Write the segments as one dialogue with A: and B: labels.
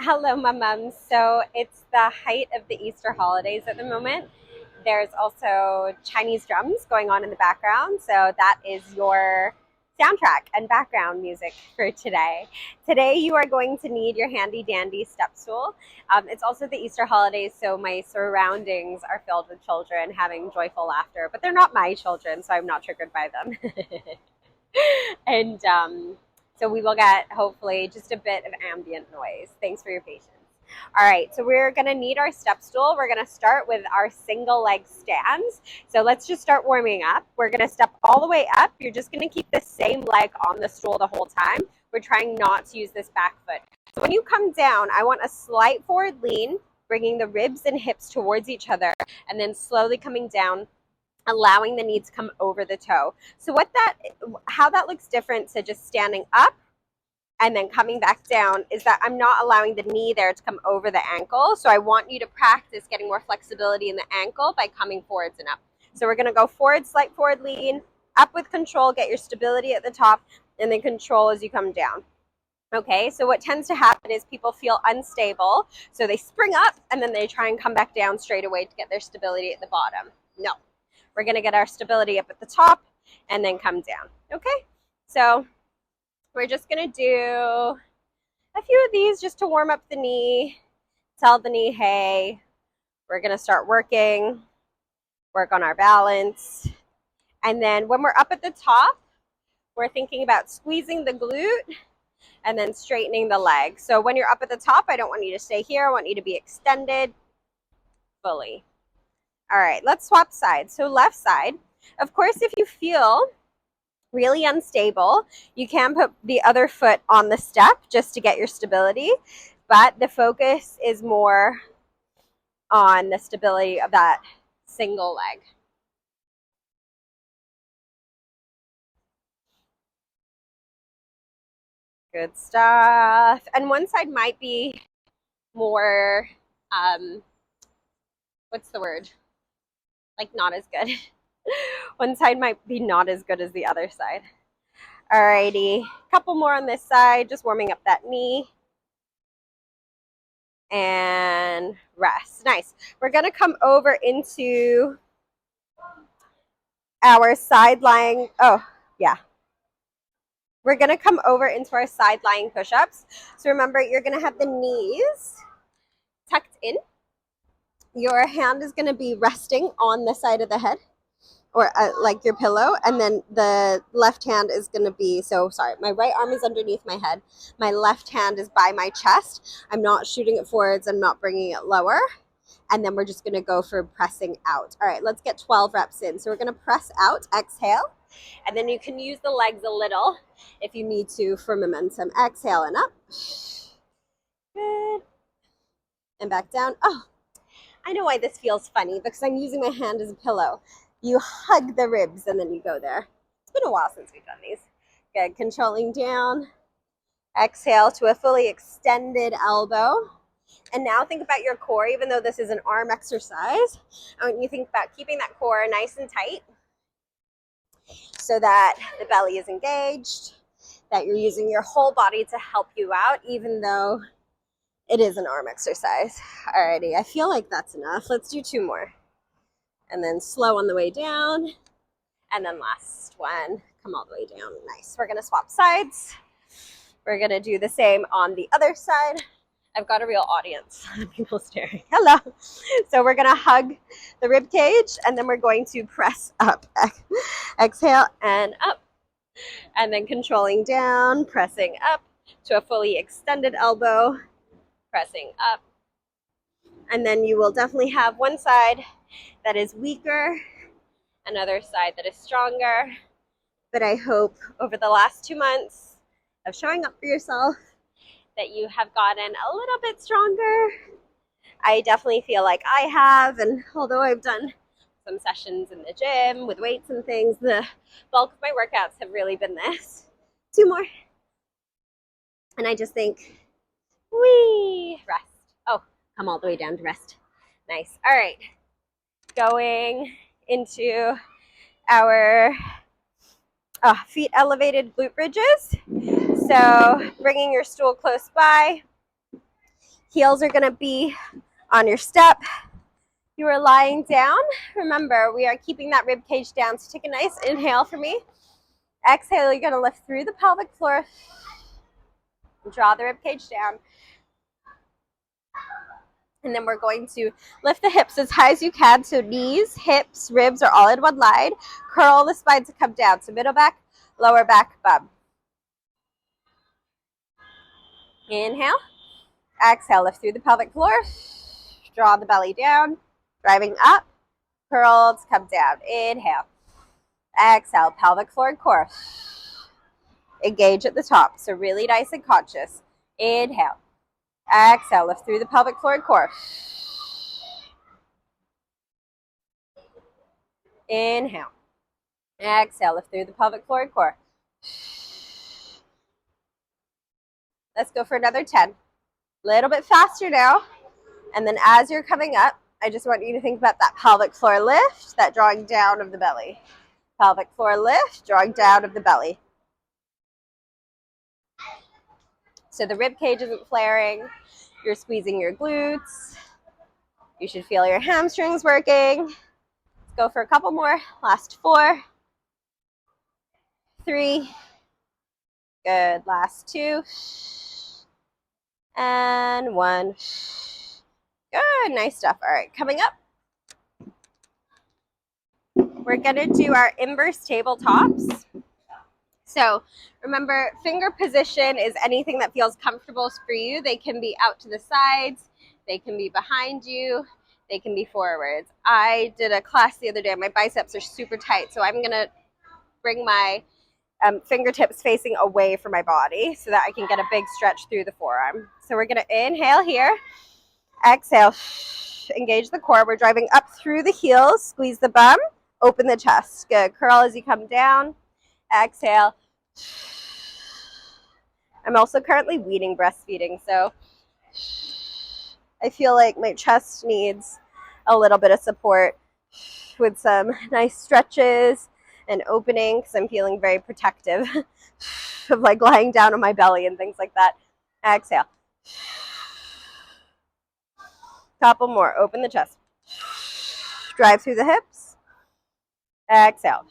A: Hello, my mums. So it's the height of the Easter holidays at the moment. There's also Chinese drums going on in the background. So that is your soundtrack and background music for today. Today, you are going to need your handy dandy step stool. It's also the Easter holidays, so my surroundings are filled with children having joyful laughter, but they're not my children, so I'm not triggered by them. and so we will get hopefully just a bit of ambient noise. Thanks for your patience. All right, so we're gonna need our step stool. We're gonna start with our single leg stands. So let's just start warming up. We're gonna step all the way up. You're just gonna keep the same leg on the stool the whole time. We're trying not to use this back foot. So when you come down, I want a slight forward lean, bringing the ribs and hips towards each other, and then slowly coming down, allowing the knee to come over the toe. So how that looks different to just standing up and then coming back down is that I'm not allowing the knee there to come over the ankle. So I want you to practice getting more flexibility in the ankle by coming forwards and up. So we're going to go forward, slight forward lean, up with control, get your stability at the top, and then control as you come down. Okay, so what tends to happen is people feel unstable. So they spring up and then they try and come back down straight away to get their stability at the bottom. No, we're going to get our stability up at the top and then come down. Okay, so we're just going to do a few of these just to warm up the knee, tell the knee, hey, we're going to start work on our balance. And then when we're up at the top, we're thinking about squeezing the glute and then straightening the leg. So when you're up at the top, I don't want you to stay here. I want you to be extended fully. All right, let's swap sides. So left side. Of course, if you feel really unstable, you can put the other foot on the step just to get your stability, but the focus is more on the stability of that single leg. Good stuff. And one side might be more, what's the word? Like not as good. One side might be not as good as the other side. Alrighty, couple more on this side, just warming up that knee. And rest. Nice. We're going to come over into our side lying. Oh, yeah. We're going to come over into our side lying push-ups. So remember, you're going to have the knees tucked in. Your hand is going to be resting on the side of the head, or like your pillow, and then the left hand is going to be, my right arm is underneath my head. My left hand is by my chest. I'm not shooting it forwards. I'm not bringing it lower. And then we're just going to go for pressing out. All right, let's get 12 reps in. So we're going to press out, exhale, and then you can use the legs a little if you need to for momentum. Exhale and up. Good. And back down. Oh, I know why this feels funny, because I'm using my hand as a pillow. You hug the ribs and then you go there. It's been a while since we've done these. Good, controlling down. Exhale to a fully extended elbow. And now think about your core, even though this is an arm exercise. I want you to think about keeping that core nice and tight so that the belly is engaged, that you're using your whole body to help you out, even though it is an arm exercise. Alrighty, I feel like that's enough. Let's do 2 more. And then slow on the way down. And then last one, come all the way down. Nice. We're going to swap sides. We're going to do the same on the other side. I've got a real audience. People staring. Hello. So we're going to hug the rib cage, and then we're going to press up. Exhale and up. And then controlling down, pressing up to a fully extended elbow, pressing up. And then you will definitely have one side that is weaker, another side that is stronger. But I hope over the last 2 months of showing up for yourself that you have gotten a little bit stronger. I definitely feel like I have, and although I've done some sessions in the gym with weights and things, the bulk of my workouts have really been this. 2 more. And I just think, rest. Oh, come all the way down to rest. Nice. All right. Going into our feet elevated glute bridges. So bringing your stool close by, Heels are gonna be on your step. You are lying down. Remember, we are keeping that rib cage down. So take a nice inhale for me. Exhale, you're gonna lift through the pelvic floor. Draw the rib cage down. And then we're going to lift the hips as high as you can. So knees, hips, ribs are all in one line. Curl the spine to come down. So middle back, lower back, bum. Inhale. Exhale, lift through the pelvic floor. Draw the belly down. Driving up. Curl to come down. Inhale. Exhale, pelvic floor and core. Engage at the top. So really nice and conscious. Inhale. Exhale, lift through the pelvic floor and core. Inhale. Exhale, lift through the pelvic floor and core. Let's go for another 10. A little bit faster now. And then as you're coming up, I just want you to think about that pelvic floor lift, that drawing down of the belly. Pelvic floor lift, drawing down of the belly. So the rib cage isn't flaring. You're squeezing your glutes. You should feel your hamstrings working. Let's go for a couple more. Last 4, 3. Good. Last 2. And 1. Good. Nice stuff. All right. Coming up, we're going to do our inverse tabletops. So remember, finger position is anything that feels comfortable for you. They can be out to the sides. They can be behind you. They can be forwards. I did a class the other day. My biceps are super tight, so I'm going to bring my fingertips facing away from my body so that I can get a big stretch through the forearm. So we're going to inhale here. Exhale. Engage the core. We're driving up through the heels. Squeeze the bum. Open the chest. Good. Curl as you come down. Exhale. I'm also currently weaning breastfeeding, so I feel like my chest needs a little bit of support with some nice stretches and opening because I'm feeling very protective of like lying down on my belly and things like that. Exhale. Couple more. Open the chest. Drive through the hips. Exhale.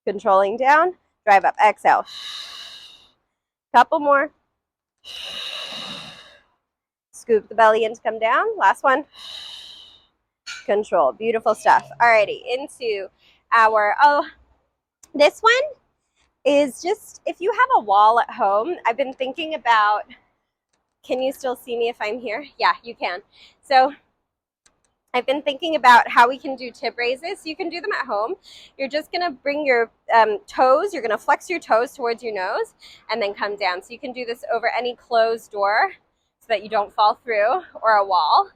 A: Controlling down. Drive up. Exhale. Couple more. Scoop the belly in to come down. Last one. Control. Beautiful stuff. Alrighty, into our, this one is just, if you have a wall at home, I've been thinking about, can you still see me if I'm here? Yeah, you can. So I've been thinking about how we can do tib raises. You can do them at home. You're just going to bring your toes, you're going to flex your toes towards your nose and then come down. So you can do this over any closed door so that you don't fall through, or a wall.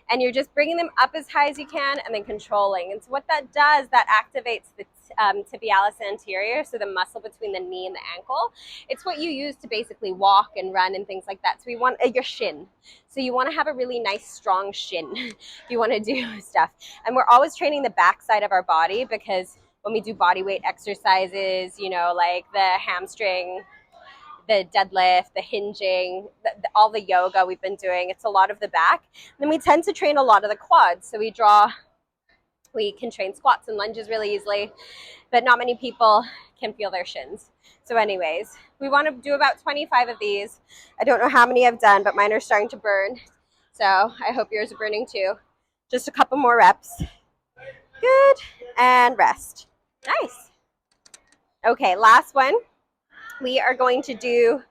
A: And you're just bringing them up as high as you can and then controlling. And so what that does, that activates the tibialis anterior, so the muscle between the knee and the ankle. It's what you use to basically walk and run and things like that. So we want your shin. So you want to have a really nice, strong shin if you want to do stuff. And we're always training the back side of our body, because when we do body weight exercises, you know, like the hamstring, the deadlift, the hinging, all the yoga we've been doing, it's a lot of the back. And then we tend to train a lot of the quads. So we can train squats and lunges really easily, but not many people can feel their shins. So anyways, we want to do about 25 of these. I don't know how many I've done, but mine are starting to burn. So I hope yours are burning too. Just a couple more reps. Good. And rest. Nice. Okay, last one. We are going to do,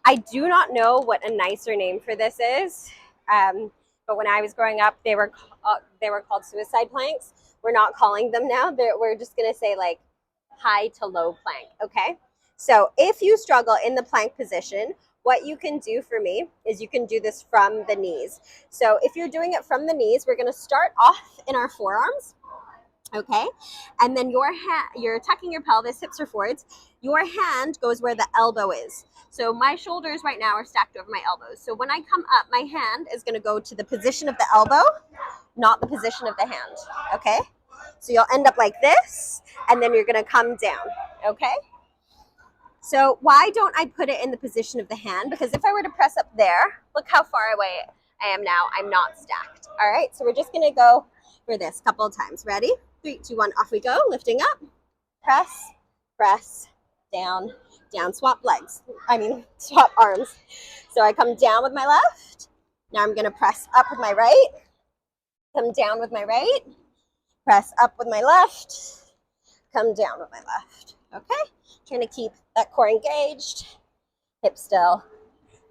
A: I do not know what a nicer name for this is, but when I was growing up, they were called suicide planks. We're not calling them now. We're just going to say like high to low plank, okay? So if you struggle in the plank position, what you can do for me is you can do this from the knees. So if you're doing it from the knees, we're going to start off in our forearms. Okay, and then you're tucking your pelvis, hips are forwards. Your hand goes where the elbow is. So my shoulders right now are stacked over my elbows. So when I come up, my hand is going to go to the position of the elbow, not the position of the hand. Okay, so you'll end up like this, and then you're going to come down. Okay, So why don't I put it in the position of the hand? Because if I were to press up there, look how far away I am now. I'm not stacked. All right, so we're just gonna go for this a couple of times. Ready? 3, 2, 1, off we go. Lifting up, press, press, down, down. Swap legs. Swap arms. So I come down with my left. Now I'm gonna press up with my right. Come down with my right. Press up with my left. Come down with my left. Okay? Trying to keep that core engaged. Hips still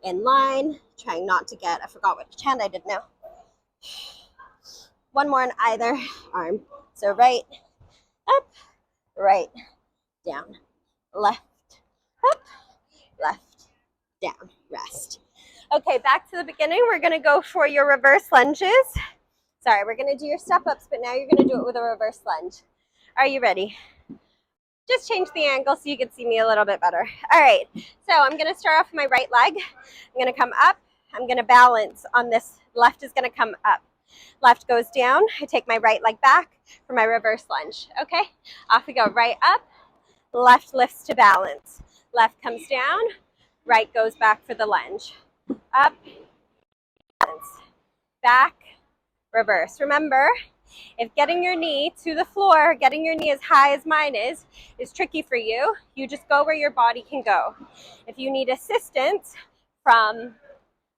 A: in line. Trying not to get, I forgot which hand I did now. One more on either arm. So right, up, right, down, left, up, left, down, rest. Okay, back to the beginning. We're gonna go for your reverse lunges. Sorry, we're gonna do your step-ups, but now you're gonna do it with a reverse lunge. Are you ready? Just change the angle so you can see me a little bit better. All right, so I'm gonna start off with my right leg. I'm gonna come up. I'm gonna balance on this. Left is gonna come up. Left goes down. I take my right leg back for my reverse lunge. Okay, off we go. Right up, left lifts to balance. Left comes down, right goes back for the lunge. Up, balance, back, reverse. Remember, if getting your knee to the floor, getting your knee as high as mine is tricky for you, you just go where your body can go. If you need assistance from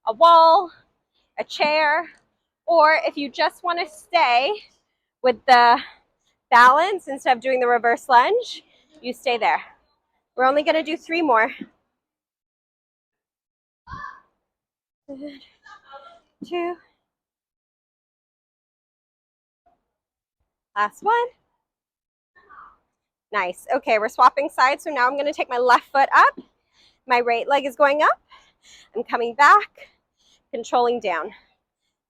A: a wall, a chair, or if you just want to stay with the balance instead of doing the reverse lunge, you stay there. We're only going to do 3 more. Good. 2. Last one. Nice. Okay, we're swapping sides. So now I'm going to take my left foot up. My right leg is going up. I'm coming back, controlling down.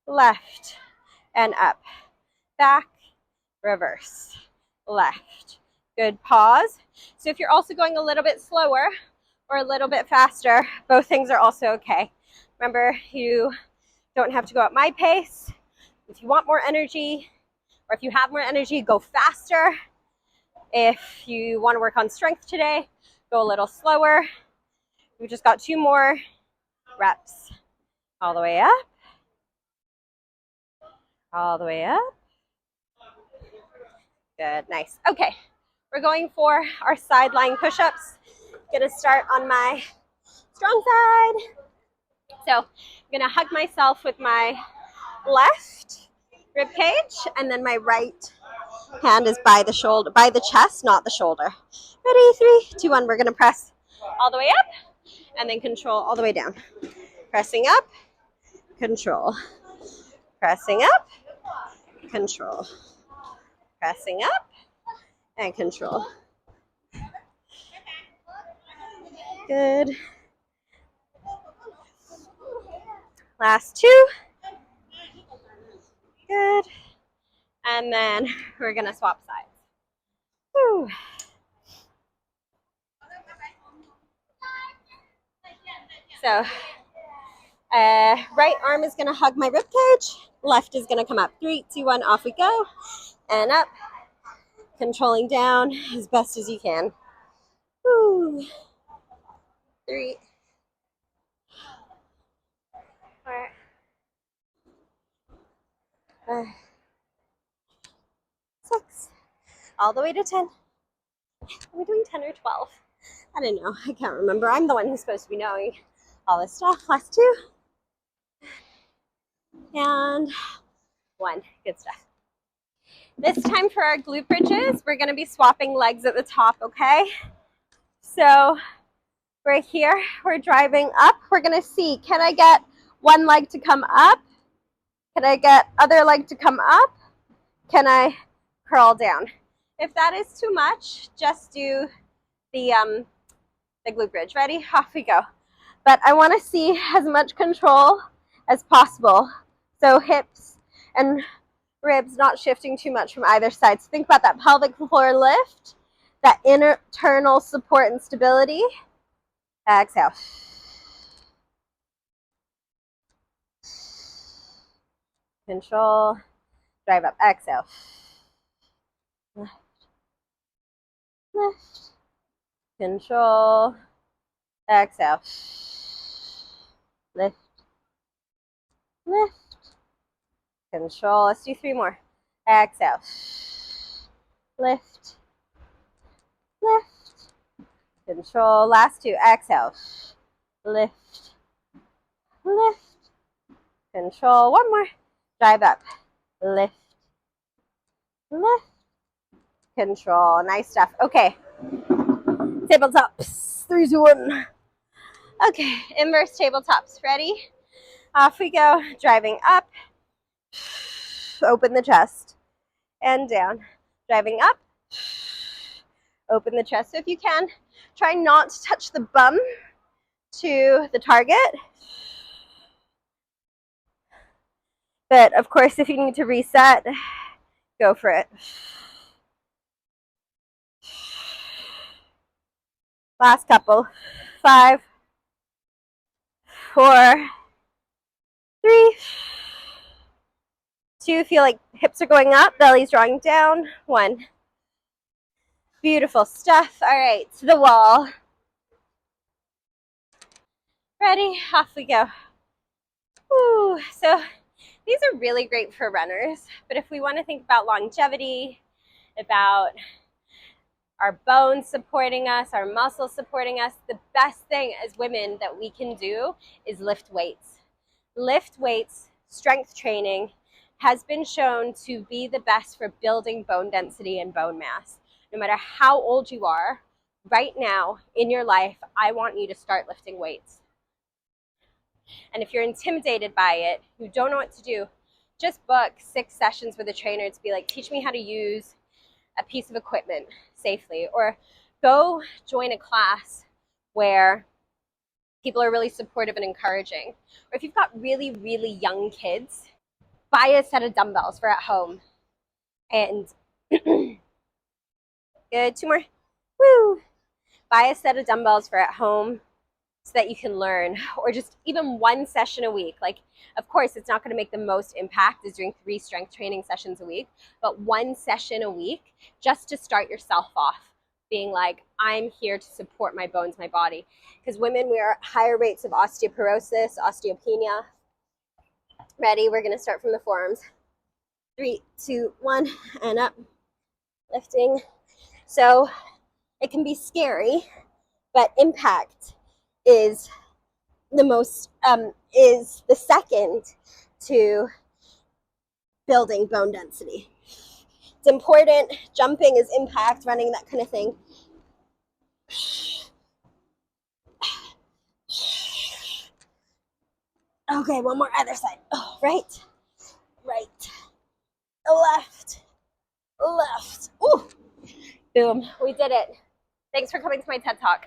A: Left and up. Back, reverse, left. Good. Pause. So if you're also going a little bit slower or a little bit faster, both things are also okay. Remember, you don't have to go at my pace. If you want more energy, or if you have more energy, go faster. If you want to work on strength today, go a little slower. We've just got 2 more reps. All the way up. All the way up. Good, nice. Okay, we're going for our side lying push-ups. Gonna start on my strong side. So I'm gonna hug myself with my left rib cage, and then my right hand is by the shoulder, by the chest, not the shoulder. Ready? 3, 2, 1. We're gonna press all the way up, and then control all the way down. Pressing up, control. Pressing up, control. Pressing up, and control. Good. Last 2. Good. And then we're gonna swap sides. Whew. So, right arm is gonna hug my rib cage. Left is gonna come up. 3, 2, 1, off we go. And up. Controlling down as best as you can. Whew. 3, 4, 5, 6, all the way to 10. Are we doing 10 or 12? I don't know. I can't remember. I'm the one who's supposed to be knowing all this stuff. Last 2. And 1. Good stuff. This time for our glute bridges, we're going to be swapping legs at the top, okay? So right here, we're driving up. We're going to see, can I get one leg to come up? Can I get other leg to come up? Can I curl down? If that is too much, just do the glute bridge. Ready? Off we go. But I want to see as much control as possible. So hips and ribs not shifting too much from either side. So think about that pelvic floor lift, that internal support and stability. Exhale. Control. Drive up. Exhale. Left. Lift. Control. Exhale. Lift, lift. Control. Let's do 3 more. Exhale. Lift, lift. Control. Last 2. Exhale. Lift, lift. Control. 1 more. Drive up. Lift, lift. Control. Nice stuff. Okay. Tabletops. 3, 2, 1. Okay. Inverse tabletops. Ready? Off we go. Driving up. Open the chest. And down. Driving up. Open the chest. So if you can, try not to touch the bum to the target. But of course, if you need to reset, go for it. Last couple. 5, 4, 3, 2. Feel like hips are going up, belly's drawing down. 1. Beautiful stuff. All right, to the wall. Ready? Off we go. Woo. So these are really great for runners, but if we want to think about longevity, about our bones supporting us, our muscles supporting us, the best thing as women that we can do is lift weights. Lift weights, strength training has been shown to be the best for building bone density and bone mass. No matter how old you are, right now in your life, I want you to start lifting weights. And if you're intimidated by it, you don't know what to do, just book 6 sessions with a trainer to be like, teach me how to use a piece of equipment safely, or go join a class where people are really supportive and encouraging. Or if you've got really, really young kids, buy a set of dumbbells for at home. And good, 2 more. Woo! Buy a set of dumbbells for at home so that you can learn, or just even 1 session a week. Like, of course, it's not going to make the most impact as doing 3 strength training sessions a week, but 1 session a week just to start yourself off being like, I'm here to support my bones, my body. Because women, we are at higher rates of osteoporosis, osteopenia. Ready? We're going to start from the forearms. 3, 2, 1, and up. Lifting. So it can be scary, but impact is the second to building bone density. It's important. Jumping is impact, running, that kind of thing. Okay, 1 more other side. Oh, right, left. Ooh, boom, we did it. Thanks for coming to my TED Talk.